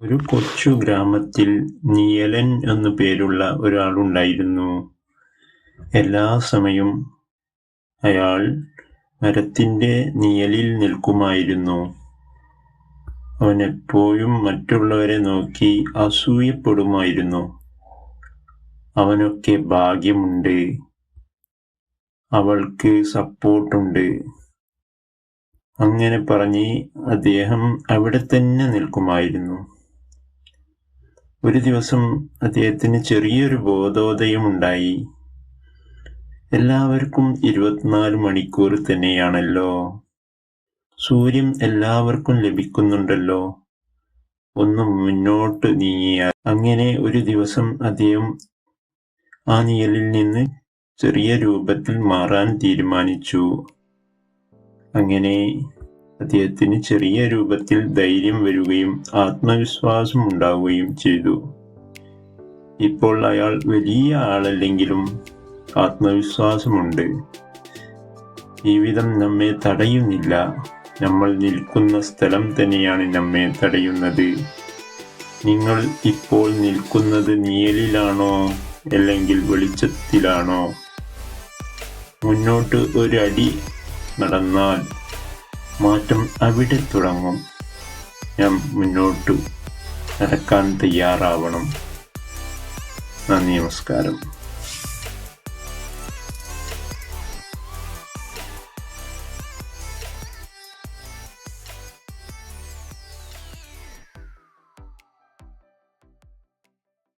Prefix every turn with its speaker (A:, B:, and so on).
A: ഒരു കൊച്ചു ഗ്രാമത്തിൽ നിയലൻ എന്നു പേരുള്ള ഒരാളുണ്ടായിരുന്നു. എല്ലാ സമയവും അയാൾ മരത്തിന്റെ നിഴലിൽ നിൽക്കുമായിരുന്നു. അവനെപ്പോഴും മറ്റുള്ളവരെ നോക്കി അസൂയപ്പെടുമായിരുന്നു. അവനൊക്കെ ഭാഗ്യമുണ്ട്, അവൾക്ക് സപ്പോർട്ടുണ്ട്, അങ്ങനെ പറഞ്ഞ് അദ്ദേഹം അവിടെ തന്നെ നിൽക്കുമായിരുന്നു. ഒരു ദിവസം അദ്ദേഹത്തിന് ചെറിയൊരു ബോധോദയമുണ്ടായി. എല്ലാവർക്കും 24 മണിക്കൂർ തന്നെയാണല്ലോ, സൂര്യൻ എല്ലാവർക്കും ലഭിക്കുന്നുണ്ടല്ലോ, ഒന്ന് മുന്നോട്ട് നീങ്ങിയാൽ. അങ്ങനെ ഒരു ദിവസം അദ്ദേഹം ആ നിഴലിൽ നിന്ന് ചെറിയ രൂപത്തിൽ മാറാൻ തീരുമാനിച്ചു. അങ്ങനെ അദ്ദേഹത്തിന് ചെറിയ രൂപത്തിൽ ധൈര്യം വരികയും ആത്മവിശ്വാസം ഉണ്ടാവുകയും ചെയ്തു. ഇപ്പോൾ അയാൾ വലിയ ആളല്ലെങ്കിലും ആത്മവിശ്വാസമുണ്ട്. ജീവിതം നമ്മെ തടയുന്നില്ല, നമ്മൾ നിൽക്കുന്ന സ്ഥലം തന്നെയാണ് നമ്മെ തടയുന്നത്. നിങ്ങൾ ഇപ്പോൾ നിൽക്കുന്നത് നിഴലിലാണോ അല്ലെങ്കിൽ വെളിച്ചത്തിലാണോ? മുന്നോട്ട് ഒരു അടി നടന്നാൽ മാറ്റം അവിടെ തുടങ്ങും. നാം മുന്നോട്ട് നടക്കാൻ തയ്യാറാവണം. നന്ദി, നമസ്കാരം.